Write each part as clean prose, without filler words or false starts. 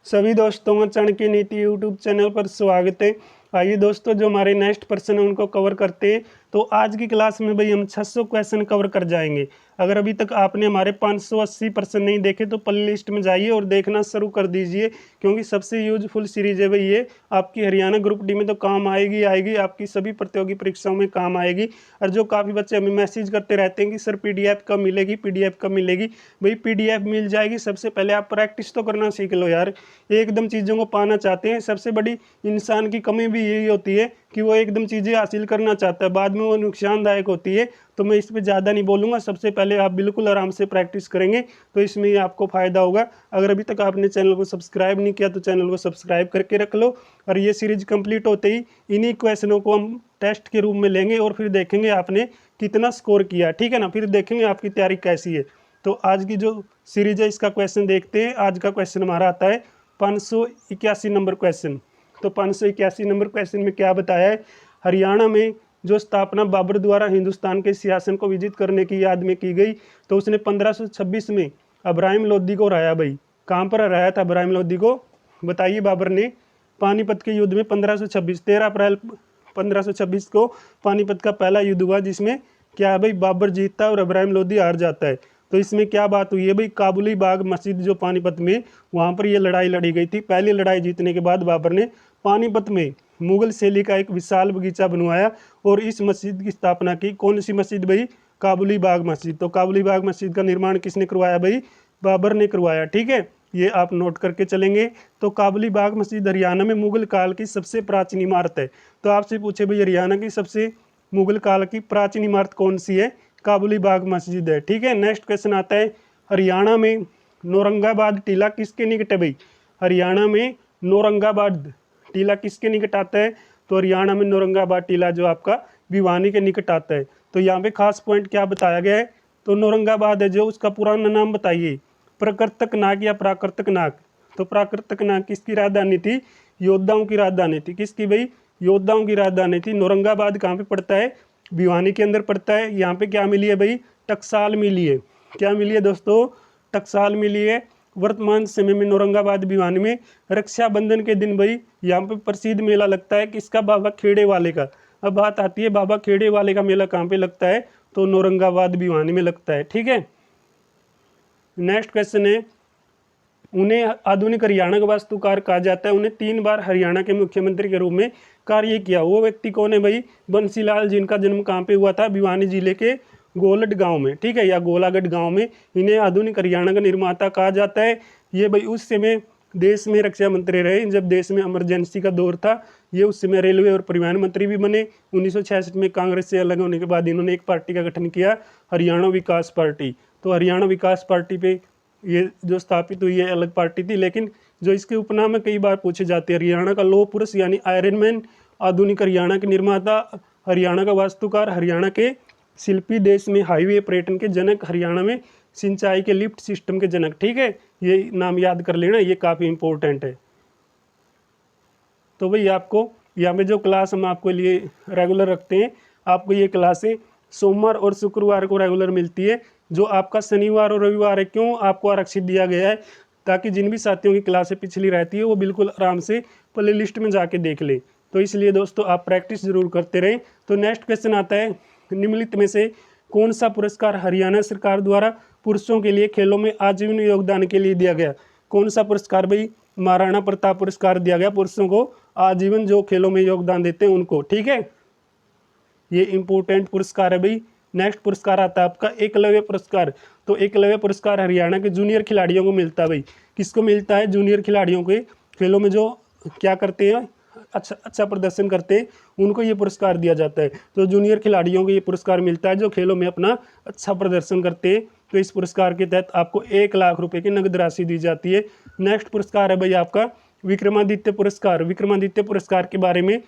सभी दोस्तों का चाणक्य नीति यूट्यूब चैनल पर स्वागत है। आइए दोस्तों, जो हमारे नेक्स्ट पर्सन है उनको कवर करते हैं। तो आज की क्लास में भाई हम 600 क्वेश्चन कवर कर जाएंगे। अगर अभी तक आपने हमारे 580 पर्सन नहीं देखे तो प्ले लिस्ट में जाइए और देखना शुरू कर दीजिए, क्योंकि सबसे यूजफुल सीरीज है भाई ये। आपकी हरियाणा ग्रुप डी में तो काम आएगी आएगी, आपकी सभी प्रतियोगी परीक्षाओं में काम आएगी। और जो काफ़ी बच्चे हमें मैसेज करते रहते हैं कि सर PDF कब मिलेगी, PDF कब मिलेगी। भाई PDF मिल जाएगी। सबसे पहले आप प्रैक्टिस तो करना सीख लो यार। एकदम चीज़ों को पाना चाहते हैं, सबसे बड़ी इंसान की कमी भी यही होती है कि वो एकदम चीज़ें हासिल करना चाहता है, बाद में वो नुकसानदायक होती है। तो मैं इस पर ज़्यादा नहीं बोलूँगा। सबसे पहले आप बिल्कुल आराम से प्रैक्टिस करेंगे तो इसमें ही आपको फ़ायदा होगा। अगर अभी तक आपने चैनल को सब्सक्राइब नहीं किया तो चैनल को सब्सक्राइब करके रख लो। और ये सीरीज कंप्लीट होते ही इन्हीं क्वेश्चनों को हम टेस्ट के रूप में लेंगे और फिर देखेंगे आपने कितना स्कोर किया, ठीक है ना। फिर देखेंगे आपकी तैयारी कैसी है। तो आज की जो सीरीज है इसका क्वेश्चन देखते हैं। आज का क्वेश्चन हमारा आता है 581 नंबर क्वेश्चन। तो 581 नंबर क्वेश्चन में क्या बताया है, हरियाणा में जो स्थापना बाबर द्वारा हिंदुस्तान के सिंहासन को विजित करने की याद में की गई, तो उसने 1526 में इब्राहिम लोदी को हराया। भाई कहाँ पर हराया था इब्राहिम लोदी को, बताइए। बाबर ने पानीपत के युद्ध में 1526 13 अप्रैल 1526 को पानीपत का पहला युद्ध हुआ, जिसमें क्या है भाई, बाबर जीतता है और इब्राहिम लोदी हार जाता है। तो इसमें क्या बात हुई है भाई, काबुली बाग मस्जिद जो पानीपत में, वहाँ पर ये लड़ाई लड़ी गई थी। पहली लड़ाई जीतने के बाद बाबर ने पानीपत में मुगल शैली का एक विशाल बगीचा बनवाया और इस मस्जिद की स्थापना की। कौन सी मस्जिद भाई, काबुली बाग मस्जिद। तो काबुली बाग मस्जिद का निर्माण किसने करवाया भाई, बाबर ने करवाया, ठीक है। ये आप नोट करके चलेंगे। तो काबुली बाग मस्जिद हरियाणा में मुगल काल की सबसे प्राचीन इमारत है। तो आपसे पूछे भाई हरियाणा की सबसे मुगल काल की प्राचीन इमारत कौन सी है, काबुली बाग मस्जिद है, ठीक है। नेक्स्ट क्वेश्चन आता है, हरियाणा में नौरंगाबाद टीला किसके निकट है भाई। हरियाणा में नौरंगाबाद टीला किसके निकट आता है, तो हरियाणा में नौरंगाबाद टीला जो आपका भिवानी के निकट आता है। तो यहाँ पे खास पॉइंट क्या बताया गया है, तो नौरंगाबाद है जो, उसका पुराना नाम बताइए, प्राकृतक नाग या प्राकृतक नाग। तो प्राकृतक नाग किसकी राजधानी थी, योद्धाओं की राजधानी थी। किसकी भाई, योद्धाओं की राजधानी थी। नौरंगाबाद कहाँ पे पड़ता है, भिवानी के अंदर पड़ता है। यहाँ पे क्या मिली है भाई, टकसाल मिली है। क्या मिली है दोस्तों, टकसाल मिली है। वर्तमान समय में नौरंगाबाद भिवानी में रक्षाबंधन के दिन भाई यहाँ पे प्रसिद्ध मेला लगता है, किसका, बाबा खेड़े वाले का। अब बात आती है बाबा खेड़े वाले का मेला कहाँ पे लगता है, तो नौरंगाबाद भिवानी में लगता है, ठीक है। नेक्स्ट क्वेश्चन है, उन्हें आधुनिक हरियाणा का वास्तुकार कहा जाता है। उन्हें 3 बार हरियाणा के मुख्यमंत्री के रूप में कार्य किया। वो व्यक्ति कौन है भाई, बंसीलाल, जिनका जन्म कहाँ पे हुआ था, भिवानी जिले के गोलड गांव में, ठीक है, या गोलागढ़ गांव में। इन्हें आधुनिक हरियाणा का निर्माता कहा जाता है। ये भाई उस समय देश में रक्षा मंत्री रहे जब देश में इमरजेंसी का दौर था। ये उस समय रेलवे और परिवहन मंत्री भी बने। 1966 में कांग्रेस से अलग होने के बाद इन्होंने एक पार्टी का गठन किया, हरियाणा विकास पार्टी। तो हरियाणा विकास पार्टी पे ये जो स्थापित हुई है अलग पार्टी थी, लेकिन जो इसके उपनाम में कई बार पूछे जाते हैं, हरियाणा का लौह पुरुष यानी आयरन मैन, आधुनिक हरियाणा के निर्माता, हरियाणा का वास्तुकार, हरियाणा के शिल्पी, देश में हाईवे पर्यटन के जनक, हरियाणा में सिंचाई के लिफ्ट सिस्टम के जनक, ठीक है। ये नाम याद कर लेना, ये काफ़ी इंपॉर्टेंट है। तो भाई आपको यहाँ पे जो क्लास हम आपके लिए रेगुलर रखते हैं, आपको ये क्लासें सोमवार और शुक्रवार को रेगुलर मिलती है। जो आपका शनिवार और रविवार है, क्यों आपको आरक्षित दिया गया है, ताकि जिन भी साथियों की क्लासें पिछली रहती है वो बिल्कुल आराम से प्ले लिस्ट में जाके देख ले। तो इसलिए दोस्तों आप प्रैक्टिस जरूर करते रहें। तो नेक्स्ट क्वेश्चन आता है, निम्नलिखित में से कौन सा पुरस्कार हरियाणा सरकार द्वारा पुरुषों के लिए खेलों में आजीवन योगदान के लिए दिया गया। कौन सा पुरस्कार भाई, महाराणा प्रताप पुरस्कार दिया गया पुरुषों को, आजीवन जो खेलों में योगदान देते हैं उनको, ठीक है। ये इंपॉर्टेंट पुरस्कार है भाई। नेक्स्ट पुरस्कार आता है आपका एकलव्य पुरस्कार। तो एकलव्य पुरस्कार हरियाणा के जूनियर खिलाड़ियों को मिलता है भाई। किसको मिलता है, जूनियर खिलाड़ियों के, खेलों में जो क्या करते हैं, अच्छा प्रदर्शन करते हैं, उनको ये पुरस्कार दिया जाता है। तो जूनियर खिलाड़ियों को ये पुरस्कार मिलता है जो खेलों में अपना अच्छा प्रदर्शन करते हैं। तो इस पुरस्कार के तहत आपको 1 लाख रुपए की नगद राशि दी जाती है। नेक्स्ट पुरस्कार है भाई आपका विक्रमादित्य पुरस्कार। विक्रमादित्य पुरस्कार के बारे में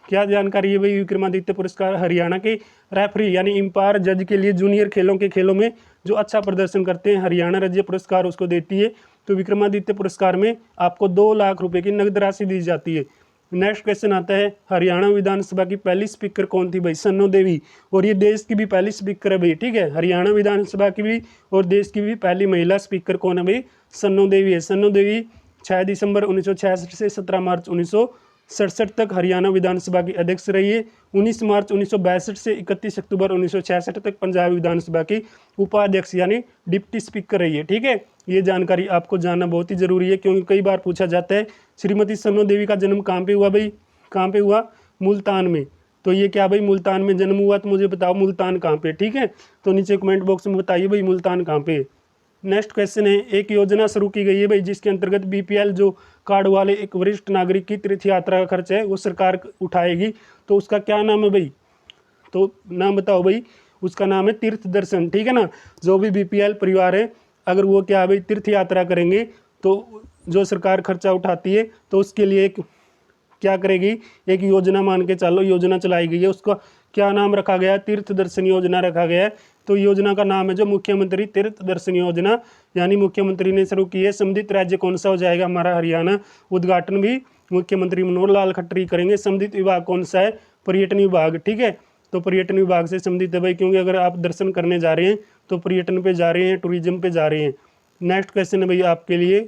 क्या जानकारी है भाई। विक्रमादित्य पुरस्कार हरियाणा के रेफरी यानी अंपायर जज के लिए जूनियर खेलों में जो अच्छा प्रदर्शन करते हैं, हरियाणा राज्य पुरस्कार उसको देती है। तो विक्रमादित्य पुरस्कार में आपको 2 लाख रुपए की नगद राशि दी जाती है। नेक्स्ट क्वेश्चन आता है, हरियाणा विधानसभा की पहली स्पीकर कौन थी भाई, सन्नो देवी। और ये देश की भी पहली स्पीकर है भाई, ठीक है। हरियाणा विधानसभा की भी और देश की भी पहली महिला स्पीकर कौन है भाई, सन्नो देवी है। सन्नो देवी 6 दिसंबर 1966 से 17 मार्च 1967 तक हरियाणा विधानसभा की अध्यक्ष रही है। 19 मार्च 1962 से 31 अक्टूबर 1966 तक पंजाब विधानसभा की उपाध्यक्ष यानी डिप्टी स्पीकर रही है। ठीक है, ये जानकारी आपको जानना बहुत ही जरूरी है, क्योंकि कई बार पूछा जाता है श्रीमती सनो देवी का जन्म कहाँ पे हुआ भाई, कहाँ पे हुआ, मुल्तान में। तो ये क्या भाई, मुल्तान में जन्म हुआ, तो मुझे बताओ मुल्तान कहाँ पे। ठीक है, तो नीचे कमेंट बॉक्स में बताइए भाई मुल्तान कहाँ पे। नेक्स्ट क्वेश्चन है, एक योजना शुरू की गई है भाई जिसके अंतर्गत बीपीएल जो कार्ड वाले एक वरिष्ठ नागरिक की तीर्थ यात्रा का खर्च है वो सरकार उठाएगी, तो उसका क्या नाम है भाई, तो नाम बताओ भाई। उसका नाम है तीर्थ दर्शन। ठीक है ना, जो भी बीपीएल परिवार है अगर वो क्या है भाई तीर्थ यात्रा करेंगे तो जो सरकार खर्चा उठाती है तो उसके लिए एक क्या करेगी, एक योजना मान के चलो, योजना चलाई गई है, उसका क्या नाम रखा गया है, तीर्थ दर्शन योजना रखा गया है। तो योजना का नाम है जो मुख्यमंत्री तीर्थ दर्शन योजना, यानी मुख्यमंत्री ने शुरू की है। संबंधित राज्य कौन सा हो जाएगा, हमारा हरियाणा। उद्घाटन भी मुख्यमंत्री मनोहर लाल खट्टर करेंगे। संबंधित विभाग कौन सा है, पर्यटन विभाग। ठीक है, तो पर्यटन विभाग से संबंधित है भाई, क्योंकि अगर आप दर्शन करने जा रहे हैं तो पर्यटन पे जा रहे हैं, टूरिज्म पे जा रहे हैं। नेक्स्ट क्वेश्चन है भाई आपके लिए,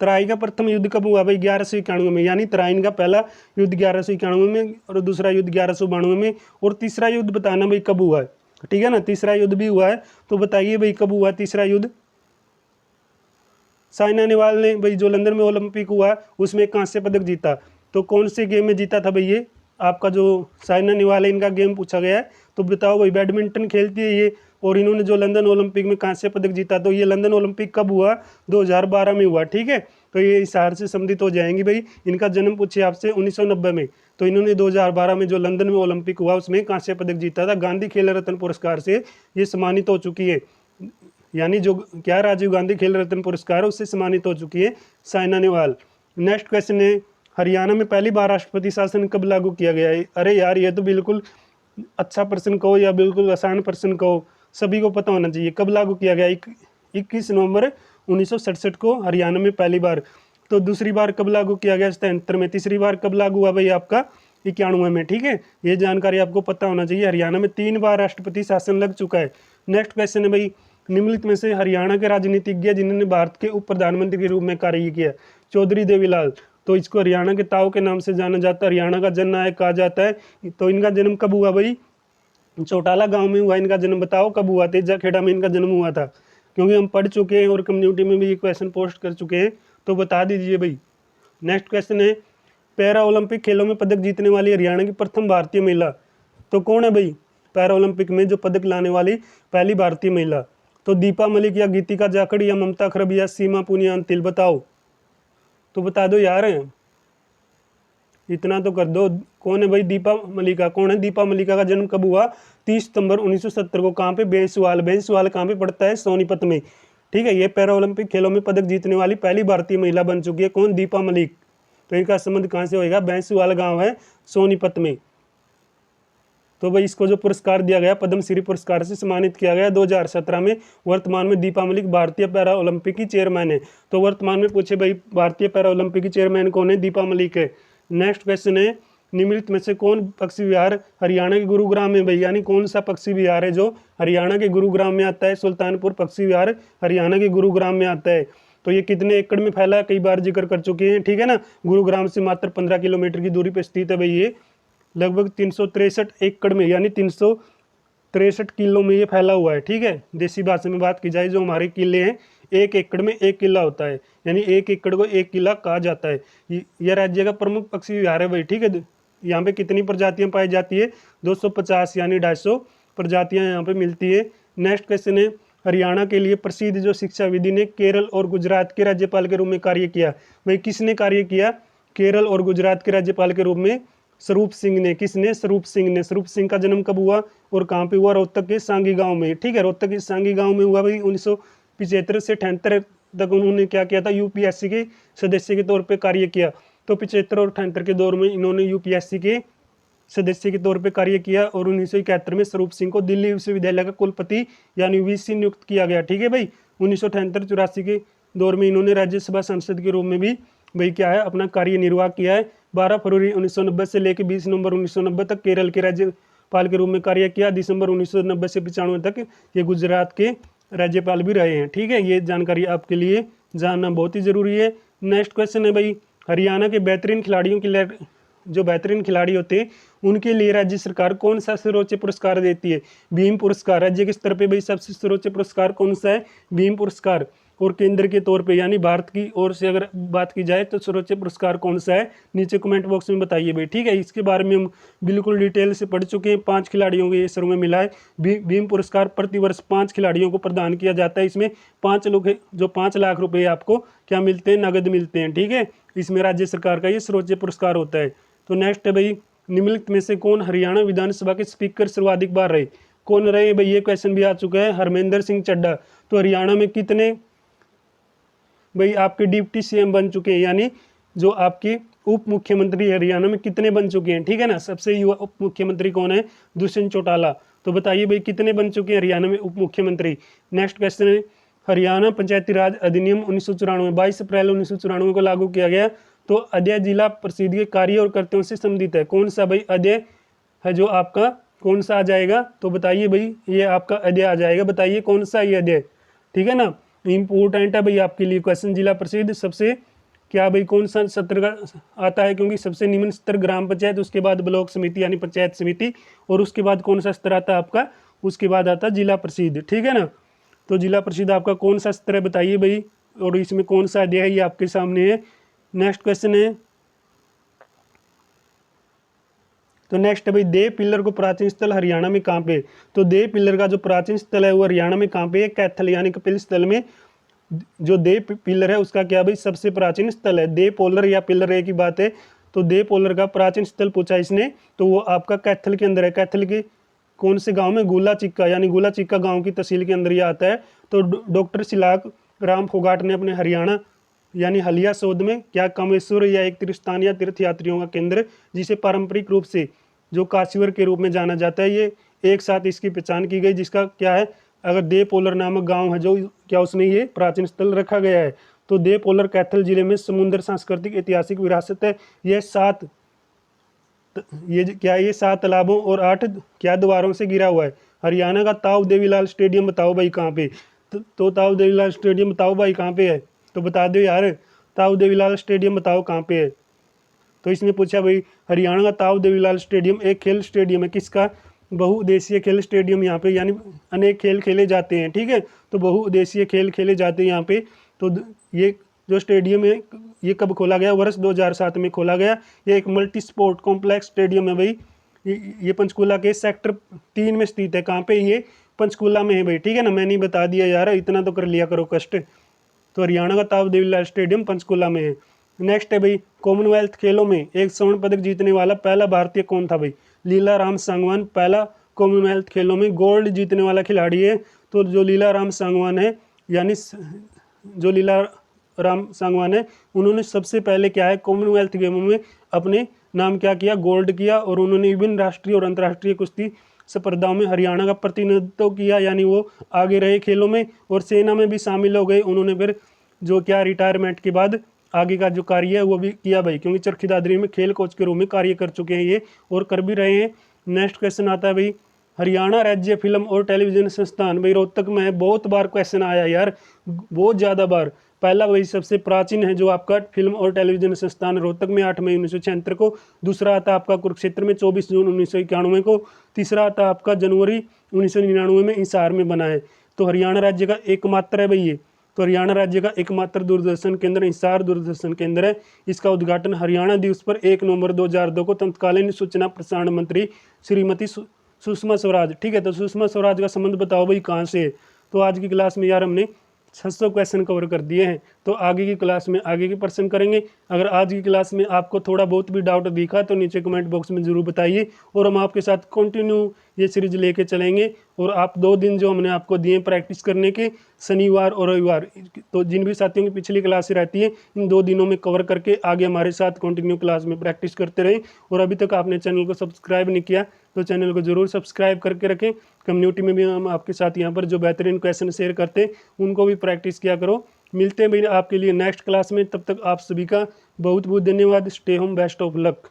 तराई का प्रथम युद्ध कब हुआ भाई, 1191 में, यानी तराइन का पहला युद्ध 1191 में और दूसरा युद्ध 1192 में, और तीसरा युद्ध बताना भाई कब हुआ है। ठीक है ना, तीसरा युद्ध भी हुआ है, तो बताइए भाई कब हुआ तीसरा युद्ध। साइना नेहवाल ने भाई जो लंदन में ओलंपिक हुआ उसमें कांस्य पदक जीता, तो कौन से गेम में जीता था भाई ये आपका जो साइना नेहवाल है, इनका गेम पूछा गया है। तो बताओ भाई, बैडमिंटन खेलती है ये, और इन्होंने जो लंदन ओलंपिक में कांस्य पदक जीता, तो ये लंदन ओलंपिक कब हुआ, 2012 में हुआ। ठीक है, तो ये इस हार से संबंधित हो जाएंगी भाई। इनका जन्म पूछे आपसे 1990 में, तो इन्होंने 2012 में जो लंदन में ओलंपिक हुआ उसमें कांस्य पदक जीता था। गांधी खेल रत्न पुरस्कार से ये सम्मानित हो चुकी है, यानी जो क्या राजीव गांधी खेल रत्न पुरस्कार उससे सम्मानित हो चुकी है साइना नेहवाल। नेक्स्ट क्वेश्चन है, हरियाणा में पहली बार राष्ट्रपति शासन कब लागू किया गया है। अरे यार, ये तो बिल्कुल अच्छा प्रश्न कहो या बिल्कुल आसान प्रश्न कहो, सभी को पता होना चाहिए। कब लागू किया गया, 21 नवंबर 1967 को हरियाणा में पहली बार। तो दूसरी बार कब लागू किया गया, 77 में। तीसरी बार कब लागू हुआ भाई आपका, 91 में। ठीक है, ये जानकारी आपको पता होना चाहिए। हरियाणा में 3 बार राष्ट्रपति शासन लग चुका है। नेक्स्ट क्वेश्चन है भाई, निम्नलिखित में से हरियाणा के राजनीतिज्ञ जिन्होंने भारत के उप प्रधानमंत्री के रूप में कार्य किया, चौधरी देवीलाल। तो इसको हरियाणा के ताऊ के नाम से जाना जाता है, हरियाणा का जननायक कहा जाता है। तो इनका जन्म कब हुआ भाई, चौटाला गांव में हुआ इनका जन्म। बताओ कब हुआ, तेजा खेड़ा में इनका जन्म हुआ था, क्योंकि हम पढ़ चुके हैं और कम्युनिटी में भी ये क्वेश्चन पोस्ट कर चुके हैं, तो बता दीजिए भाई। नेक्स्ट क्वेश्चन है, पैरा ओलंपिक खेलों में पदक जीतने वाली हरियाणा की प्रथम भारतीय महिला, तो कौन है भाई पैरा ओलंपिक में जो पदक लाने वाली पहली भारतीय महिला। तो दीपा मलिक या गीतिका जाखड़ या ममता खरब या सीमा पुनिया तिल, बताओ तो बता दो यार, इतना तो कर दो। कौन है भाई दीपा मलिका, कौन है दीपा मलिका, का जन्म कब हुआ, 30 सितंबर 1970 को। कहाँ पे, बेंसवाल। बेंसवाल कहाँ पे पड़ता है, सोनीपत में। ठीक है, ये पैरा ओलंपिक खेलों में पदक जीतने वाली पहली भारतीय महिला बन चुकी है। कौन, दीपा मलिक। तो इनका संबंध कहाँ से होएगा, बेंसवाल गाँव है सोनीपत में। तो भाई इसको जो पुरस्कार दिया गया, पद्मश्री पुरस्कार से सम्मानित किया गया 2017 में। वर्तमान में दीपा मलिक भारतीय पैरा ओलंपिक की चेयरमैन है। तो वर्तमान में पूछे भाई भारतीय पैरा ओलंपिक की चेयरमैन कौन है, दीपा मलिक है। नेक्स्ट क्वेश्चन है, निम्नलिखित में से कौन पक्षी विहार हरियाणा के गुरुग्राम में भाई, यानी कौन सा पक्षी विहार है जो हरियाणा के गुरुग्राम में आता है। सुल्तानपुर पक्षी विहार हरियाणा के गुरुग्राम में आता है। तो ये कितने एकड़ में फैला है, कई बार जिक्र कर चुके हैं। ठीक है ना, गुरुग्राम से मात्र 15 किलोमीटर की दूरी पर स्थित है भाई। ये लगभग 363 एकड़ में, यानी 363 किलो में ये फैला हुआ है। ठीक है, देसी भाषा में बात की जाए, जो हमारे किले हैं 1 एकड़ में 1 किला होता है, यानी 1 एकड़ को 1 किला कहा जाता है। यह राज्य का प्रमुख पक्षी विहार है भाई। ठीक है, यहाँ पे कितनी प्रजातियां पाई जाती है, 250 यानी 250 प्रजातियां यहाँ पे मिलती है। नेक्स्ट क्वेश्चन है, हरियाणा के लिए प्रसिद्ध जो शिक्षा विधि ने केरल और गुजरात के राज्यपाल के रूप में कार्य किया, भाई किसने कार्य किया, केरल और गुजरात के राज्यपाल के रूप में स्वरूप सिंह ने। किसने, स्वरूप सिंह ने। स्वरूप सिंह का जन्म कब हुआ और कहाँ पे हुआ, रोहतक के सांगी गांव में। ठीक है, रोहतक के सांगी गांव में हुआ भाई। 1975 से 78 तक उन्होंने क्या किया था, यूपीएससी के सदस्य के तौर पे कार्य किया। तो 75 और 78 के दौर में इन्होंने यूपीएससी के सदस्य के तौर पे कार्य किया, और 1971 में स्वरूप सिंह को दिल्ली विश्वविद्यालय का कुलपति यानी वीसी नियुक्त किया गया। ठीक है भाई, 1978-84 के दौर में इन्होंने राज्यसभा सांसद के रूप में भी भाई क्या है अपना कार्य निर्वाह किया है। 12 फरवरी 1990 से लेकर 20 नवंबर 1990 तक केरल के राज्यपाल के रूप में कार्य किया। दिसंबर 1990 से 95 तक ये गुजरात के राज्यपाल भी रहे हैं। ठीक है, ये जानकारी आपके लिए जानना बहुत ही ज़रूरी है। नेक्स्ट क्वेश्चन है भाई, हरियाणा के बेहतरीन खिलाड़ियों के लिए, जो बेहतरीन खिलाड़ी होते हैं उनके लिए राज्य सरकार कौन सा सर्वोच्च पुरस्कार देती है? भीम पुरस्कार। राज्य के स्तर पे भाई सबसे सर्वोच्च पुरस्कार कौन सा है? भीम पुरस्कार। और केंद्र के तौर पे यानी भारत की ओर से अगर बात की जाए तो सर्वोच्च पुरस्कार कौन सा है? नीचे कमेंट बॉक्स में बताइए भाई, ठीक है। इसके बारे में हम बिल्कुल डिटेल से पढ़ चुके हैं। 5 खिलाड़ियों को ये सर्व में मिला है। भीम पुरस्कार प्रतिवर्ष 5 खिलाड़ियों को प्रदान किया जाता है। इसमें 5 लोग जो 5 लाख रुपए आपको क्या मिलते हैं? नगद मिलते हैं, ठीक है। इसमें राज्य सरकार का ये सर्वोच्च पुरस्कार होता है। तो नेक्स्ट है भाई, निम्नलिखित में से कौन हरियाणा विधानसभा के स्पीकर सर्वाधिक बार रहे? कौन रहे भाई? ये क्वेश्चन भी आ चुका है, हरमेंद्र सिंह चड्ढा। तो हरियाणा में कितने भाई आपके डिप्टी सीएम बन चुके हैं, यानी जो आपके उप मुख्यमंत्री हरियाणा में कितने बन चुके हैं, ठीक है ना। सबसे युवा उप मुख्यमंत्री कौन है? दुष्यंत चौटाला। तो बताइए भाई कितने बन चुके हैं हरियाणा में उप मुख्यमंत्री। नेक्स्ट क्वेश्चन है, हरियाणा पंचायती राज अधिनियम 1994 22 अप्रैल 1994 को लागू किया गया। तो अध्यय जिला परिषद के कार्य और कर्तव्यों से संबंधित है। कौन सा भाई अध्यय है जो आपका कौन सा आ जाएगा? तो बताइए भाई, ये आपका अध्यय आ जाएगा। बताइए कौन सा ये अध्यय, ठीक है ना। इंपॉर्टेंट है भाई आपके लिए क्वेश्चन। जिला परिषद सबसे क्या भाई कौन सा सत्र का आता है? क्योंकि सबसे निम्न स्तर ग्राम पंचायत, उसके बाद ब्लॉक समिति यानी पंचायत समिति, और उसके बाद कौन सा स्तर आता है आपका? उसके बाद आता है जिला परिषद, ठीक है ना। तो जिला परिषद आपका कौन सा स्तर है बताइए भाई, और इसमें कौन सा अध्याय है ये आपके सामने है। नेक्स्ट क्वेश्चन है, तो नेक्स्ट है भाई, देव पिल्लर को प्राचीन स्थल हरियाणा में कहाँ पे? तो देव पिल्लर का जो प्राचीन स्थल है वो हरियाणा में कहाँ पे है? कैथल यानी कपिल स्थल में। जो देव पिल्लर है उसका क्या भाई सबसे प्राचीन स्थल है। देव पोलर या पिल्लर एक ही बात है। तो देव पोलर का प्राचीन स्थल पूछा इसने, तो वो आपका कैथल के अंदर है। कैथल के कौन से गांव में? गुला चिक्का, यानी गुला चिक्का गांव की तहसील के अंदर ये आता है। तो डॉक्टर सिलाक राम फोगाट ने अपने हरियाणा यानी हलिया शोध में क्या कामेश्वर या एक तीर्थ स्थान या तीर्थ यात्रियों का केंद्र, जिसे पारंपरिक रूप से जो काशीवर के रूप में जाना जाता है, ये एक साथ इसकी पहचान की गई, जिसका क्या है? अगर देव पोलर नामक गांव है जो क्या उसमें ये प्राचीन स्थल रखा गया है। तो देव पोलर कैथल जिले में समुद्र सांस्कृतिक ऐतिहासिक विरासत है। यह 7 तालाबों और 8 क्या द्वारों से घिरा हुआ है। हरियाणा का ताऊ देवीलाल स्टेडियम बताओ भाई कहाँ पे? तो ताऊ देवीलाल स्टेडियम बताओ भाई कहाँ पे है? तो बता दो यार, ताऊ देवीलाल स्टेडियम बताओ कहाँ पे है। तो इसने पूछा भाई हरियाणा का ताऊ देवीलाल स्टेडियम एक खेल स्टेडियम है। किसका? बहुउद्देशीय खेल स्टेडियम यहाँ पे, यानी अनेक खेल खेले जाते हैं, ठीक है। तो बहुउद्देशीय खेल खेले जाते हैं यहाँ पे। तो ये जो स्टेडियम है ये कब खोला गया? वर्ष 2007 में खोला गया। ये एक मल्टी स्पोर्ट कॉम्प्लेक्स स्टेडियम है भाई। ये पंचकूला के सेक्टर 3 में स्थित है। कहाँ पे? ये पंचकूला में है भाई, ठीक है ना। मैंने बता दिया यार, इतना तो कर लिया करो कष्ट। तो हरियाणा का ताऊ देवीलाल स्टेडियम पंचकूला में है। नेक्स्ट है भाई, कॉमनवेल्थ खेलों में एक स्वर्ण पदक जीतने वाला पहला भारतीय कौन था भाई? लीला राम सांगवान पहला कॉमनवेल्थ खेलों में गोल्ड जीतने वाला खिलाड़ी है। तो जो लीला राम सांगवान है, यानी जो लीला राम सांगवान है, उन्होंने सबसे पहले क्या है कॉमनवेल्थ गेमों में अपने नाम क्या किया? गोल्ड किया। और उन्होंने विभिन्न राष्ट्रीय और अंतर्राष्ट्रीय कुश्ती स्पर्धाओं में हरियाणा का प्रतिनिधित्व किया, यानी वो आगे रहे खेलों में और सेना में भी शामिल हो गए। उन्होंने फिर जो क्या रिटायरमेंट के बाद आगे का जो कार्य है वो भी किया भाई, क्योंकि चरखी दादरी में खेल कोच के रूप में कार्य कर चुके हैं ये, और कर भी रहे हैं। नेक्स्ट क्वेश्चन आता है भाई, हरियाणा राज्य फिल्म और टेलीविजन संस्थान भाई रोहतक में है। बहुत बार क्वेश्चन आया यार, बहुत ज़्यादा बार। पहला वही सबसे प्राचीन है जो आपका फिल्म और टेलीविजन संस्थान रोहतक में 8 मई 1976 को। दूसरा आता आपका कुरुक्षेत्र में 24 जून 1991 को। तीसरा आता आपका जनवरी 1999 में हिसार में बना है। तो हरियाणा राज्य का एकमात्र है भाई ये। तो हरियाणा राज्य का एकमात्र दूरदर्शन केंद्र हिसार दूरदर्शन केंद्र है। इसका उद्घाटन हरियाणा दिवस पर 1 नवंबर 2002 को तत्कालीन सूचना प्रसारण मंत्री श्रीमती सुषमा स्वराज, ठीक है। तो सुषमा स्वराज का संबंध बताओ भाई कहाँ से है? तो आज की क्लास में यार हमने 600 क्वेश्चन कवर कर दिए हैं। तो आगे की क्लास में आगे के प्रश्न करेंगे। अगर आज की क्लास में आपको थोड़ा बहुत भी डाउट दिखा तो नीचे कमेंट बॉक्स में ज़रूर बताइए, और हम आपके साथ कंटिन्यू ये सीरीज लेके चलेंगे। और आप 2 दिन जो हमने आपको दिए प्रैक्टिस करने के, शनिवार और रविवार, तो जिन भी साथियों की पिछली क्लास रहती है इन 2 दिनों में कवर करके आगे हमारे साथ कंटिन्यू क्लास में प्रैक्टिस करते रहें। और अभी तक आपने चैनल को सब्सक्राइब नहीं किया तो चैनल को जरूर सब्सक्राइब करके रखें। कम्युनिटी में भी हम आपके साथ यहाँ पर जो बेहतरीन क्वेश्चन शेयर करते हैं उनको भी प्रैक्टिस किया करो। मिलते हैं भाई आपके लिए नेक्स्ट क्लास में, तब तक आप सभी का बहुत बहुत धन्यवाद। Stay home, best of luck.